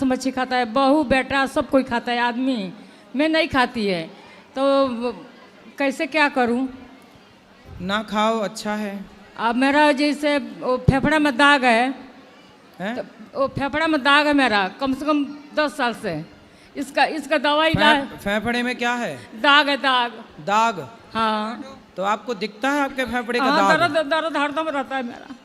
मच्छी खाता है, बहू बेटा सब कोई खाता है, आदमी मैं नहीं खाती है, तो कैसे क्या करूं? ना खाओ, अच्छा है। अब मेरा जैसे वो फेफड़ा में दाग है, हैं? तो वो फेफड़ा में दाग है मेरा कम से कम 10 साल से। इसका दवाई फेफड़े में क्या है? दाग है, दाग। दाग? हाँ। तो आपको दिखता है आपके फेफड़े का हाँ, दाग? दर्द हरदम रहता है मेरा।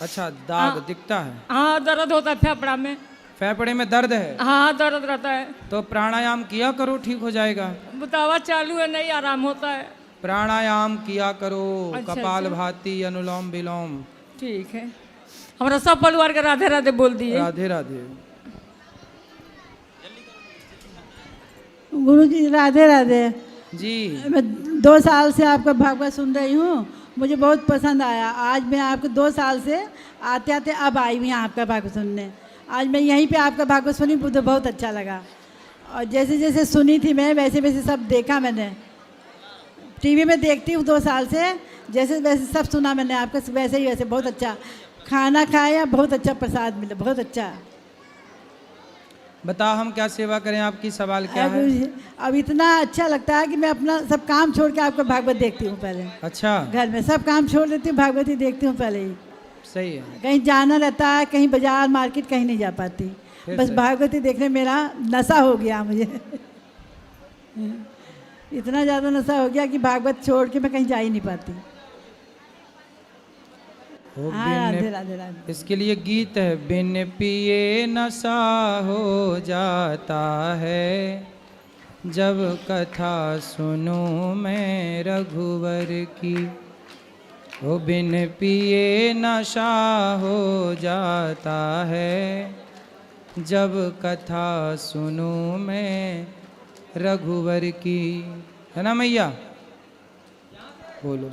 अच्छा, दाग हाँ, दिखता है। हाँ, दर्द होता है फेफड़ा में। फेफड़े में दर्द है? हाँ, दर्द रहता है। तो प्राणायाम किया करो, ठीक हो जाएगा। दवा चालू है, नहीं आराम होता है। प्राणायाम किया करो। अच्छा, कपाल अच्छा। भाती, अनुलोम विलोम। ठीक है। हमारा सब परिवार के राधे राधे बोल दिए। राधे राधे। गुरु जी राधे राधे जी। मैं 2 साल से आपका भागवत सुन रही हूँ, मुझे बहुत पसंद आया। आज मैं आपको 2 साल से आते आते अब आई हुई आपका भागवत सुनने। आज मैं यहीं पे आपका भागवत सुनी, मुझे बहुत अच्छा लगा। और जैसे जैसे सुनी थी मैं, वैसे वैसे सब देखा मैंने। टीवी में देखती हूँ 2 साल से, जैसे वैसे सब सुना मैंने आपका, वैसे ही वैसे बहुत अच्छा खाना खाया, बहुत अच्छा प्रसाद मिला, बहुत अच्छा। बताओ हम क्या सेवा करें, आपकी सवाल क्या है? अब इतना अच्छा लगता है कि मैं अपना सब काम छोड़ के आपका भागवत देखती हूँ पहले। अच्छा, घर में सब काम छोड़ देती हूँ, भागवत ही देखती हूँ पहले ही। सही है। कहीं जाना रहता है, कहीं बाजार मार्केट कहीं नहीं जा पाती, बस भागवत ही देखने मेरा नशा हो गया मुझे। इतना ज़्यादा नशा हो गया कि भागवत छोड़ के मैं कहीं जा ही नहीं पाती। हाँ, राधे राधे राधे। इसके लिए गीत है, बिन पिए नशा हो जाता है, जब कथा सुनूं मैं रघुवर की। ओ बिन पिए नशा हो जाता है, जब कथा सुनूं मैं रघुवर की। है ना मैया? बोलो।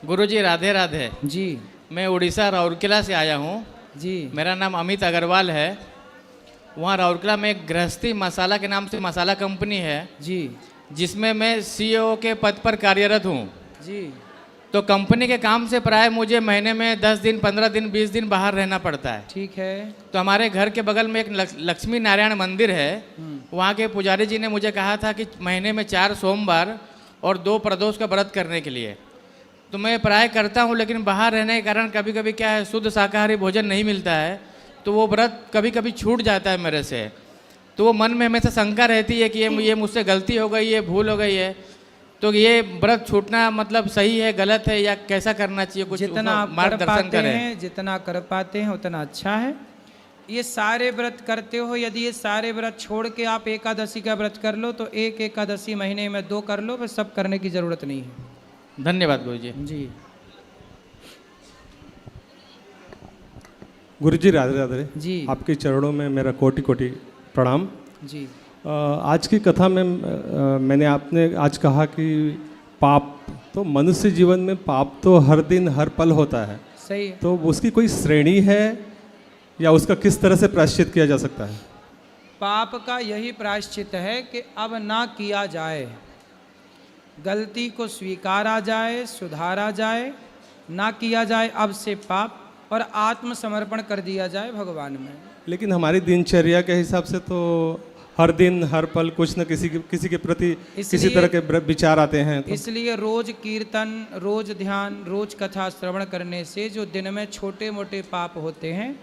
गुरुजी राधे राधे। जी मैं उड़ीसा राउरकेला से आया हूँ। जी। मेरा नाम अमित अग्रवाल है। वहाँ राउरकेला में एक गृहस्थी मसाला के नाम से मसाला कंपनी है जी जिसमें मैं सीईओ के पद पर कार्यरत हूँ। जी। तो कंपनी के काम से प्राय मुझे महीने में 10 दिन, 15 दिन, 20 दिन बाहर रहना पड़ता है। ठीक है। तो हमारे घर के बगल में एक लक्ष्मी नारायण मंदिर है। वहाँ के पुजारी जी ने मुझे कहा था कि महीने में 4 सोमवार और 2 प्रदोष का व्रत करने के लिए। तो मैं प्राय करता हूँ, लेकिन बाहर रहने के कारण कभी कभी क्या है, शुद्ध शाकाहारी भोजन नहीं मिलता है, तो वो व्रत कभी कभी छूट जाता है मेरे से। तो वो मन में हमेशा शंका रहती है कि ये मुझसे गलती हो गई है, भूल हो गई है, तो ये व्रत छूटना मतलब सही है, गलत है, या कैसा करना चाहिए? कुछ जितना आप कर मार्गदर्शन पाते करें। हैं, जितना कर पाते हैं उतना अच्छा है। ये सारे व्रत करते हो, यदि ये सारे व्रत छोड़ के आप एकादशी का व्रत कर लो तो एक एकादशी महीने में 2 कर लो, बस सब करने की जरूरत नहीं है। धन्यवाद गुरुजी। जी। गुरुजी राधे राधे जी। आपके चरणों में मेरा कोटि कोटि प्रणाम। जी। आज की कथा में मैंने आपने आज कहा कि पाप, तो मनुष्य जीवन में पाप तो हर दिन हर पल होता है। सही है। तो उसकी कोई श्रेणी है या उसका किस तरह से प्रायश्चित किया जा सकता है? पाप का यही प्रायश्चित है कि अब ना किया जाए, गलती को स्वीकारा जाए, सुधारा जाए, ना किया जाए अब से पाप, और आत्मसमर्पण कर दिया जाए भगवान में। लेकिन हमारी दिनचर्या के हिसाब से तो हर दिन हर पल कुछ न किसी के प्रति किसी तरह के विचार आते हैं, तो इसलिए रोज कीर्तन, रोज ध्यान, रोज कथा श्रवण करने से जो दिन में छोटे मोटे पाप होते हैं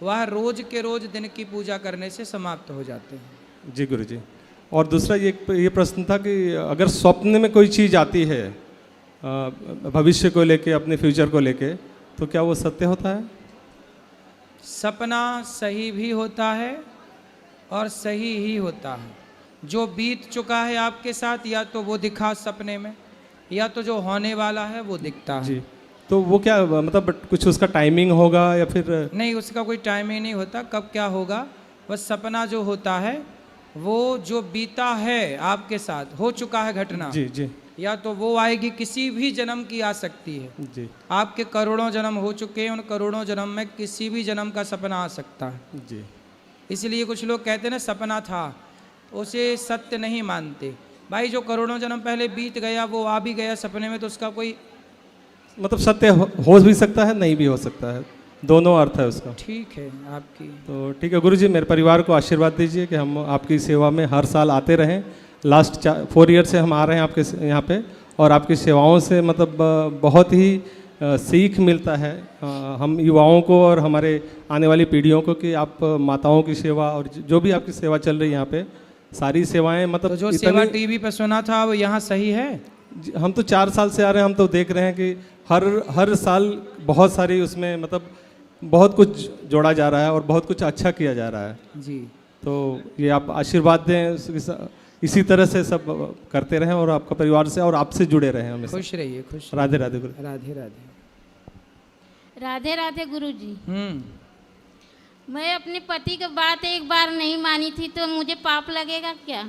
वह रोज के रोज दिन की पूजा करने से समाप्त हो जाते हैं। जी गुरुजी। और दूसरा ये प्रश्न था कि अगर स्वप्न में कोई चीज़ आती है भविष्य को लेके, अपने फ्यूचर को लेके, तो क्या वो सत्य होता है? सपना सही भी होता है और सही ही होता है। जो बीत चुका है आपके साथ, या तो वो दिखा सपने में, या तो जो होने वाला है वो दिखता है। जी। तो वो क्या मतलब कुछ उसका टाइमिंग होगा या फिर? नहीं, उसका कोई टाइमिंग नहीं होता कब क्या होगा। बस सपना जो होता है वो जो बीता है आपके साथ, हो चुका है घटना, जी जी, या तो वो आएगी, किसी भी जन्म की आ सकती है। जी। आपके करोड़ों जन्म हो चुके हैं, उन करोड़ों जन्म में किसी भी जन्म का सपना आ सकता है। जी। इसलिए कुछ लोग कहते हैं ना सपना था, उसे सत्य नहीं मानते। भाई जो करोड़ों जन्म पहले बीत गया वो आ भी गया सपने में, तो उसका कोई मतलब सत्य हो भी सकता है, नहीं भी हो सकता है। दोनों अर्थ है उसका। ठीक है आपकी। तो ठीक है गुरुजी, मेरे परिवार को आशीर्वाद दीजिए कि हम आपकी सेवा में हर साल आते रहें। लास्ट 4 ईयर से हम आ रहे हैं आपके यहाँ पे, और आपकी सेवाओं से मतलब बहुत ही सीख मिलता है हम युवाओं को और हमारे आने वाली पीढ़ियों को, कि आप माताओं की सेवा और जो भी आपकी सेवा चल रही है यहाँ पे, सारी सेवाएं मतलब तो जो सेवा टीवी पर सुना था वो यहाँ सही है? हम तो 4 साल से आ रहे हैं, हम तो देख रहे हैं कि हर साल बहुत सारी उसमें मतलब बहुत कुछ जोड़ा जा रहा है और बहुत कुछ अच्छा किया जा रहा है जी। तो ये आप आशीर्वाद दें, इसी तरह से सब करते रहें और आपका परिवार से और आपसे जुड़े रहें हमेशा। खुश रहिए, खुश। राधे राधे गुरु। राधे राधे। राधे राधे गुरुजी। मैं अपने पति की बात एक बार नहीं मानी थी तो मुझे पाप लगेगा क्या?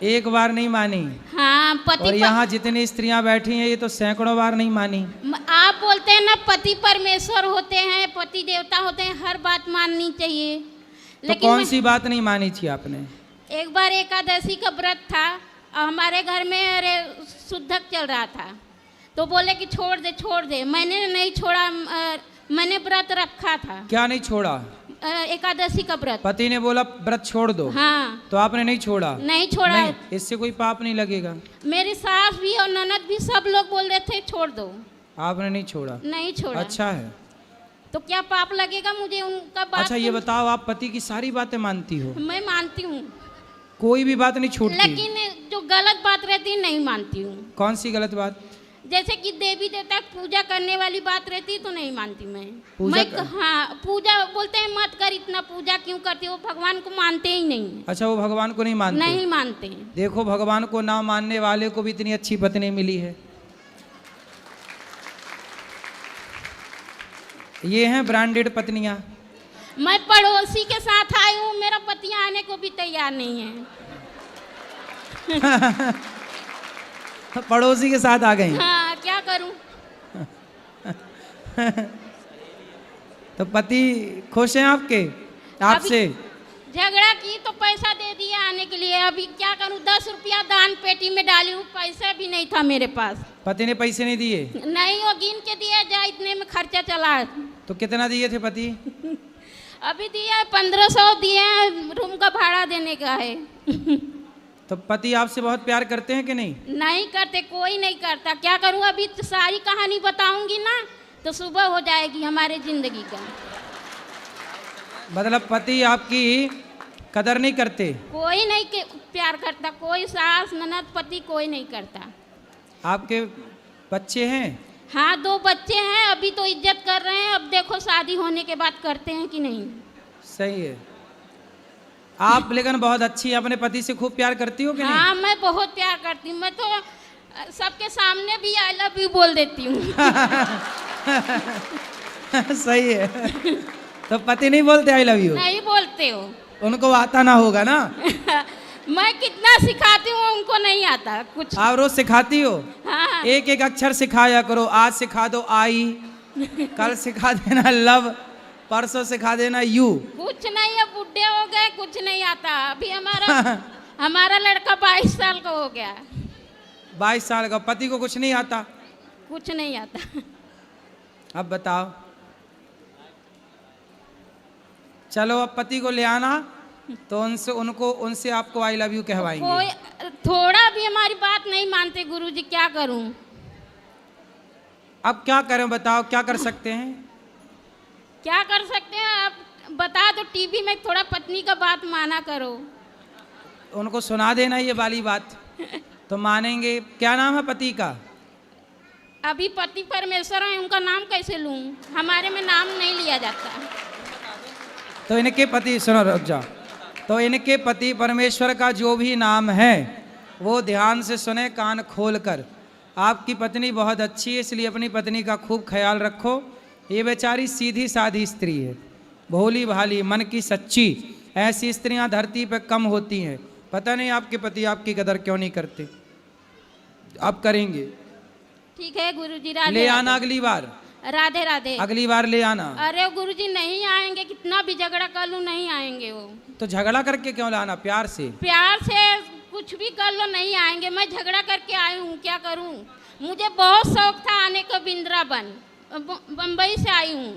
एक बार नहीं मानी? हाँ, पति और यहाँ जितनी स्त्रियां बैठी हैं ये तो सैकड़ों बार नहीं मानी। आप बोलते हैं ना पति परमेश्वर होते हैं, पति देवता होते हैं, हर बात माननी चाहिए। तो कौन सी बात नहीं मानी थी आपने? एक बार एकादशी का व्रत था, हमारे घर में अरे शुद्धक चल रहा था, तो बोले कि छोड़ दे। मैंने नहीं छोड़ा, मैंने व्रत रखा था। क्या नहीं छोड़ा? एकादशी का व्रत। पति ने बोला व्रत छोड़ दो। हाँ। तो आपने नहीं छोड़ा? नहीं छोड़ा। नहीं, इससे कोई पाप नहीं लगेगा। मेरी सास भी और ननद भी सब लोग बोल रहे थे छोड़ दो। आपने नहीं छोड़ा? नहीं छोड़ा। अच्छा है। तो क्या पाप लगेगा मुझे उनका बात? अच्छा ये बताओ, आप पति की सारी बातें मानती हो? मैं मानती हूँ, कोई भी बात नहीं छूटती? लेकिन जो गलत बात रहती है नहीं मानती हूँ। कौन सी गलत बात? जैसे कि देवी देवता पूजा करने वाली बात रहती है तो नहीं मानती मैं। हाँ, पूजा बोलते हैं मत कर, इतना पूजा क्यों करती हो? भगवान को मानते ही नहीं। अच्छा, वो भगवान को नहीं मानते? नहीं मानते। देखो, भगवान को ना मानने वाले को भी इतनी अच्छी पत्नी मिली है। ये हैं ब्रांडेड पत्नियां। मैं पड़ोसी के साथ आई हूँ, मेरा पति आने को भी तैयार नहीं है। पड़ोसी के साथ आ गई? हाँ, क्या करूं? तो पति खुश हैं आपके आपसे? झगड़ा की तो पैसा दे दिया आने के लिए, अभी क्या करूं? 10 रुपया दान पेटी में डाली हूँ, पैसा भी नहीं था मेरे पास। पति ने पैसे नहीं दिए? नहीं, वो गिन के दिया जाए, इतने में खर्चा चला। तो कितना दिए थे पति? अभी दिया 1500 दिए, रूम का भाड़ा देने का है। तो पति आपसे बहुत प्यार करते हैं कि नहीं? नहीं करते, कोई नहीं करता। क्या करूं? अभी तो सारी कहानी बताऊंगी ना तो सुबह हो जाएगी हमारे जिंदगी का। मतलब पति आपकी कदर नहीं करते? कोई नहीं प्यार करता, कोई सास ननद पति कोई नहीं करता। आपके बच्चे हैं? हाँ, 2 बच्चे हैं, अभी तो इज्जत कर रहे हैं, अब देखो शादी होने के बाद करते हैं कि नहीं। सही है। आप लेकिन बहुत अच्छी, अपने पति से खूब प्यार करती हो कि नहीं? हाँ, मैं बहुत प्यार करती हूँ। मैं तो सबके सामने भी आई लव यू बोल देती हूँ। सही है। तो पति नहीं बोलते आई लव यू? नहीं बोलते हो? उनको आता ना होगा ना। मैं कितना सिखाती हूँ, उनको नहीं आता कुछ। आप रोज सिखाती हो? हाँ। एक एक अक्षर सिखाया करो। आज सिखा दो आई, कल सिखा देना लव, परसों सिखा देना यू। कुछ नहीं, अब बुढ़े हो गए, कुछ नहीं आता। अभी हमारा लड़का 22 साल का हो गया। 22 साल का? पति को कुछ नहीं आता? कुछ नहीं आता। अब बताओ। चलो, अब पति को ले आना तो उनसे आपको आई लव यू कहवाएंगे। कोई थोड़ा भी हमारी बात नहीं मानते गुरुजी, क्या करूं? अब क्या करें बताओ, क्या कर सकते हैं? क्या कर सकते हैं आप बता दो। टीवी में थोड़ा पत्नी का बात माना करो। उनको सुना देना ये वाली बात तो मानेंगे। क्या नाम है पति का? अभी पति परमेश्वर है, उनका नाम कैसे लूं? हमारे में नाम नहीं लिया जाता। तो इनके पति, सुनो रुक जाओ, तो इनके पति परमेश्वर का जो भी नाम है वो ध्यान से सुने, कान खोल कर। आपकी पत्नी बहुत अच्छी है, इसलिए अपनी पत्नी का खूब ख्याल रखो। ये बेचारी सीधी साधी स्त्री है, भोली भाली, मन की सच्ची। ऐसी स्त्रियां धरती पे कम होती हैं। पता नहीं आपके पति आपकी कदर क्यों नहीं करते। आप करेंगे? ठीक है गुरुजी, राधे ले आना अगली बार। राधे राधे। अगली बार ले आना। अरे गुरुजी नहीं आएंगे, कितना भी झगड़ा कर लूं नहीं आएंगे वो। तो झगड़ा करके क्यों लाना? प्यार से। प्यार से कुछ भी कर लो नहीं आएंगे। मैं झगड़ा करके आई हूँ, क्या करूँ? मुझे बहुत शौक था आने का वृंदावन, बम्बई से आई हूँ।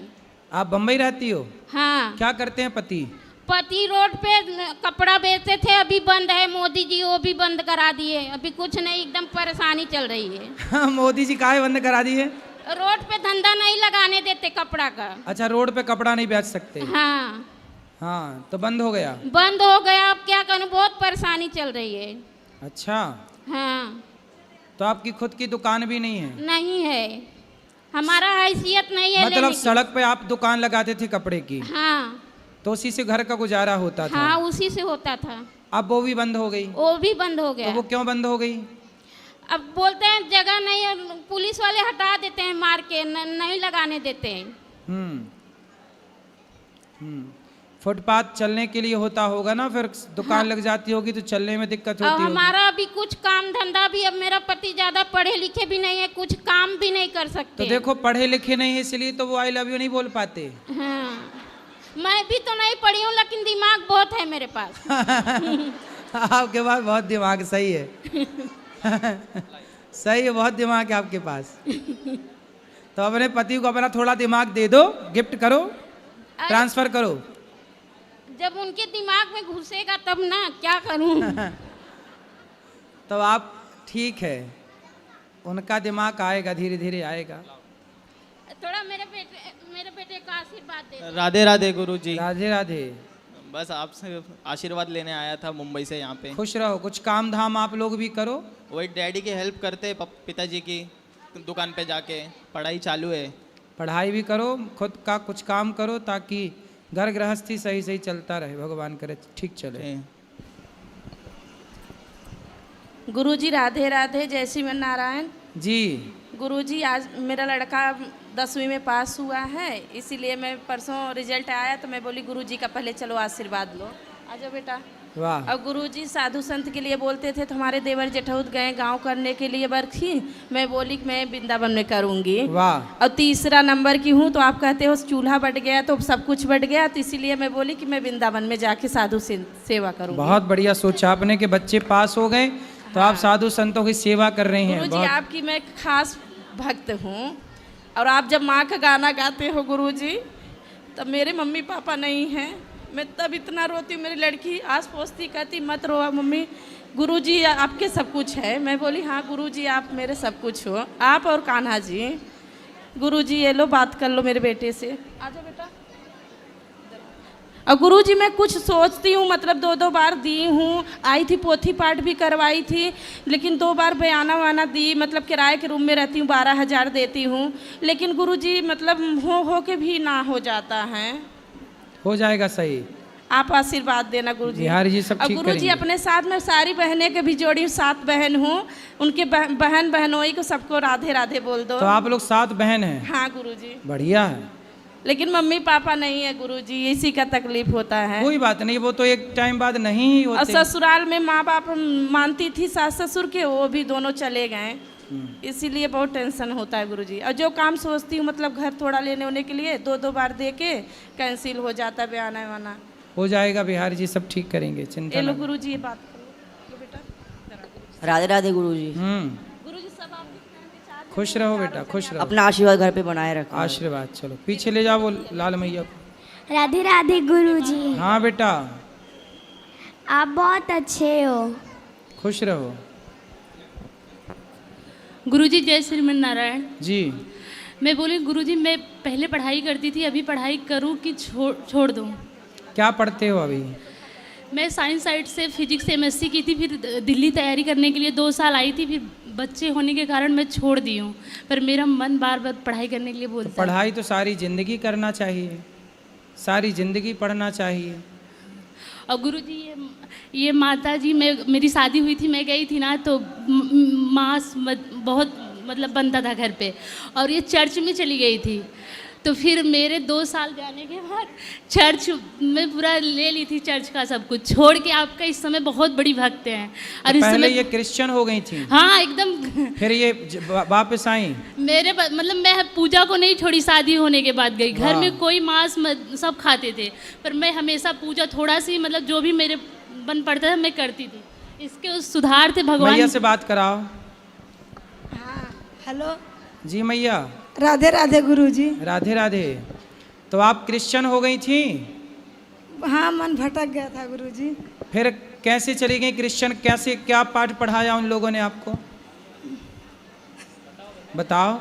आप बम्बई रहती हो? हाँ। क्या करते हैं पति? पति रोड पे कपड़ा बेचते थे, अभी बंद है। मोदी जी वो भी बंद करा दिए। अभी कुछ नहीं, एकदम परेशानी चल रही है। मोदी जी काहे बंद करा दिए? रोड पे धंधा नहीं लगाने देते कपड़ा का। अच्छा, रोड पे कपड़ा नहीं बेच सकते? हाँ। हाँ, तो बंद हो गया? बंद हो गया। अब क्या करूँ, बहुत परेशानी चल रही है। अच्छा, हाँ। तो आपकी खुद की दुकान भी नहीं है? नहीं है, हमारा हैसियत नहीं है। मतलब सड़क पे आप दुकान लगाते थे कपड़े की? हाँ। तो उसी से घर का गुजारा होता था? हाँ, उसी से होता था। अब वो भी बंद हो गई? वो भी बंद हो गया। तो वो क्यों बंद हो गई? अब बोलते हैं जगह नहीं है, पुलिस वाले हटा देते हैं मार के, नहीं लगाने देते हैं। फुटपाथ चलने के लिए होता होगा ना, फिर दुकान लग जाती होगी तो चलने में दिक्कत अब होती होगी। हमारा अभी कुछ काम धंधा भी, अब मेरा पति ज्यादा पढ़े लिखे भी नहीं है, कुछ काम भी नहीं कर सकते। तो देखो, पढ़े लिखे नहीं है इसलिए तो वो आई लव यू नहीं बोल पाते। हाँ, मैं भी तो नहीं पढ़ी हूँ, लेकिन दिमाग बहुत है मेरे पास। आपके पास बहुत दिमाग, सही है। सही है, बहुत दिमाग है आपके पास। तो अपने पति को अपना थोड़ा दिमाग दे दो, गिफ्ट करो, ट्रांसफर करो। जब उनके दिमाग में घुसेगा तब ना, क्या करूं। तो आप ठीक है, उनका दिमाग आएगा, धीरे धीरे आएगा। थोड़ा मेरे बेटे का आशीर्वाद दे। राधे राधे गुरुजी। राधे राधे। बस आपसे आशीर्वाद लेने आया था मुंबई से यहाँ पे। खुश रहो, कुछ काम धाम आप लोग भी करो। वही डैडी की हेल्प करते, पिताजी की दुकान पे जाके। पढ़ाई चालू है। पढ़ाई भी करो, खुद का कुछ काम करो, ताकि घर गृहस्थी सही सही चलता रहे। भगवान करे ठीक चले। गुरुजी राधे राधे, जय श्री नारायण जी। गुरुजी, आज मेरा लड़का 10वीं में पास हुआ है, इसीलिए मैं परसों रिजल्ट आया तो मैं बोली गुरुजी का पहले चलो आशीर्वाद लो। आ जाओ बेटा। वाह। और गुरुजी साधु संत के लिए बोलते थे, तो हमारे देवर जेठौत गए गांव करने के लिए बरखी, मैं बोली कि मैं वृंदावन में करूंगी। वाह। और तीसरा नंबर की हूँ, तो आप कहते हो चूल्हा बट गया तो सब कुछ बट गया, तो इसीलिए मैं बोली कि मैं वृंदावन में जाके साधु सेवा करूँगी। बहुत बढ़िया सोचा आपने कि बच्चे पास हो गए तो आप साधु संतों की सेवा कर रही हैं। गुरुजी आपकी मैं खास भक्त हूँ, और आप जब माँ का गाना गाते हो गुरुजी, तब मेरे मम्मी पापा नहीं हैं, मैं तब इतना रोती हूँ। मेरी लड़की आस पड़ोसी कहती मत रो मम्मी, गुरुजी आपके सब कुछ है। मैं बोली हाँ गुरुजी आप मेरे सब कुछ हो, आप और कान्हा जी। गुरुजी ये लो बात कर लो मेरे बेटे से। आ जाओ बेटा। और गुरुजी मैं कुछ सोचती हूँ, मतलब 2 बार दी हूँ, आई थी पोथी पाठ भी करवाई थी, लेकिन 2 बार बयाना वाना दी, मतलब किराए के रूम में रहती हूँ, 12,000 देती हूँ, लेकिन गुरुजी मतलब हो के भी ना हो जाता है। हो जाएगा सही। आप आशीर्वाद देना गुरुजी। बिहारी जी सब ठीक गुरुजी करेंगे। अपने साथ में सारी बहनें के भी जोड़ी, 7 बहन हूँ, उनके बहन बहनोई को सबको राधे राधे बोल दो। तो आप लोग 7 बहन हैं? हाँ गुरुजी। बढ़िया है। लेकिन मम्मी पापा नहीं है गुरुजी, इसी का तकलीफ होता है। कोई बात नहीं, वो तो एक टाइम बाद नहीं ही और होते। ससुराल में माँ बाप मानती थी सास ससुर के, वो भी दोनों चले गए, इसीलिए बहुत टेंशन होता है गुरुजी। और जो काम सोचती हूँ मतलब घर थोड़ा लेने होने के लिए 2 बार दे के कैंसिल हो जाता है बयाना वाना। हो जाएगा, बिहारी जी सब ठीक करेंगे, चिंता ये लो ना। गुरुजी ये बात करो बेटा। राधे राधे गुरुजी। गुरुजी सब आप खुश रहो बेटा, खुश रहो। अपना आशीर्वाद घर पे बनाए रखो। आशीर्वाद। चलो पीछे ले जाओ वो लाल मैया को। राधे राधे गुरुजी। हाँ बेटा, आप बहुत अच्छे हो। खुश रहो। गुरुजी जय श्रीमन नारायण जी। मैं बोली गुरुजी मैं पहले पढ़ाई करती थी, अभी पढ़ाई करूं कि छोड़ दूं? क्या पढ़ते हो अभी? मैं साइंस साइड से फिजिक्स से MSc की थी, फिर दिल्ली तैयारी करने के लिए 2 साल आई थी, फिर बच्चे होने के कारण मैं छोड़ दी हूँ, पर मेरा मन बार बार पढ़ाई करने के लिए बोलता है। पढ़ाई तो सारी ज़िंदगी करना चाहिए, सारी ज़िंदगी पढ़ना चाहिए। और गुरुजी ये माता जी, मेरी शादी हुई थी, मैं गई थी ना, तो मांस बहुत मतलब बनता था घर पे, और ये चर्च में चली गई थी, तो फिर मेरे 2 साल जाने के बाद चर्च में पूरा ले ली थी, चर्च का सब कुछ छोड़ के। आपका इस समय बहुत बड़ी भक्त हैं। और तो इस पहले समय ये क्रिश्चियन हो गई थी? हाँ एकदम। फिर ये वापस आई? मेरे मतलब मैं पूजा को नहीं छोड़ी, शादी होने के बाद गई। घर में कोई मांस सब खाते थे, पर मैं हमेशा पूजा थोड़ा सी मतलब जो भी मेरे बन पड़ता था मैं करती थी। इसके सुधार थे भगवान। मैया से बात कराओ। हाँ हेलो। जी मैया, राधे राधे गुरुजी। राधे राधे। तो आप क्रिश्चियन हो गई थी? हाँ, मन भटक गया था गुरुजी। फिर कैसे चली गई क्रिश्चियन? कैसे, क्या पाठ पढ़ाया उन लोगों ने आपको? बताओ।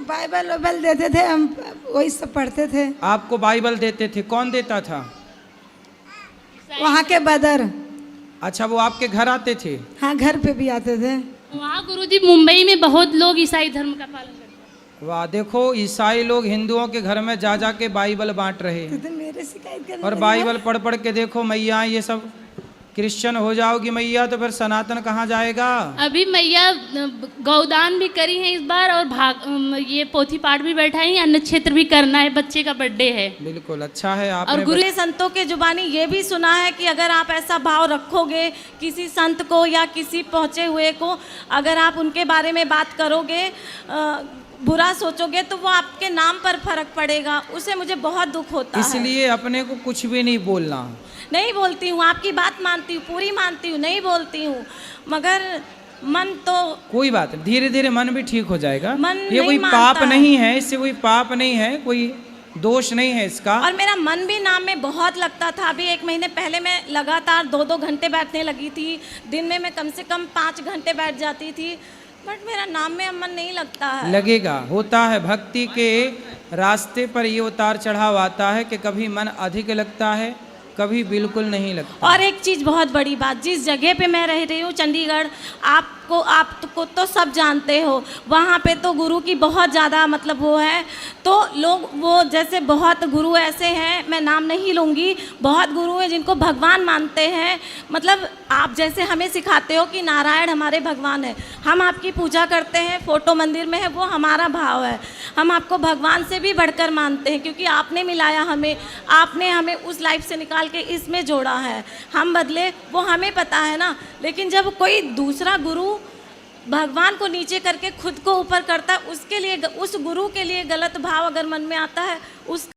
बाइबल वाइबल देते थे, हम वही सब पढ़ते थे। आपको बाइबल देते थे? कौन देता था? वहाँ के बदर। अच्छा, वो आपके घर आते थे? हाँ, घर पे भी आते थे। वहाँ गुरुजी मुंबई में बहुत लोग ईसाई धर्म का पालन करते हैं। वाह, देखो ईसाई लोग हिंदुओं के घर में जा जा के बाइबल बांट रहे हैं। तो मेरे शिकायत करने और लगे। बाइबल पढ़ पढ़ के देखो मैया, ये सब क्रिश्चियन हो जाओगी मैया तो फिर सनातन कहाँ जाएगा? अभी मैया गौदान भी करी है इस बार, और ये पोथी पाठ भी बैठाई, अन्न क्षेत्र भी करना है, बच्चे का बर्थडे है। बिल्कुल, अच्छा है आपने। और गुरु संतों के जुबानी ये भी सुना है कि अगर आप ऐसा भाव रखोगे किसी संत को या किसी पहुँचे हुए को, अगर आप उनके बारे में बात करोगे, बुरा सोचोगे, तो वो आपके नाम पर फर्क पड़ेगा। उसे मुझे बहुत दुख होता है। इसलिए अपने को कुछ भी नहीं बोलना। नहीं बोलती हूँ, आपकी बात मानती हूँ, पूरी मानती हूँ, नहीं बोलती हूँ, मगर मन तो कोई बात नहीं, धीरे धीरे मन भी ठीक हो जाएगा। मन ये कोई नहीं पाप मानता नहीं है, इससे कोई पाप नहीं है, कोई दोष नहीं है इसका। और मेरा मन भी नाम में बहुत लगता था। अभी 1 महीने पहले मैं लगातार 2-2 घंटे बैठने लगी थी। दिन में मैं कम से कम 5 घंटे बैठ जाती थी, बट मेरा नाम में अब मन नहीं लगता है। लगेगा, होता है। भक्ति के रास्ते पर ये उतार चढ़ाव आता है कि कभी मन अधिक लगता है, कभी बिल्कुल नहीं लगता। और एक चीज़ बहुत बड़ी बात, जिस जगह पे मैं रह रही हूँ चंडीगढ़, आपको तो सब जानते हो, वहाँ पे तो गुरु की बहुत ज़्यादा मतलब वो है। तो लोग वो जैसे बहुत गुरु ऐसे हैं, मैं नाम नहीं लूँगी, बहुत गुरु हैं जिनको भगवान मानते हैं। मतलब आप जैसे हमें सिखाते हो कि नारायण हमारे भगवान है, हम आपकी पूजा करते हैं, फोटो मंदिर में है, वो हमारा भाव है। हम आपको भगवान से भी बढ़कर मानते हैं, क्योंकि आपने मिलाया हमें, आपने हमें उस लाइफ से निकाल के इसमें जोड़ा है। हम बदले वो हमें पता है ना, लेकिन जब कोई दूसरा गुरु भगवान को नीचे करके खुद को ऊपर करता है, उसके लिए, उस गुरु के लिए गलत भाव अगर मन में आता है, उसका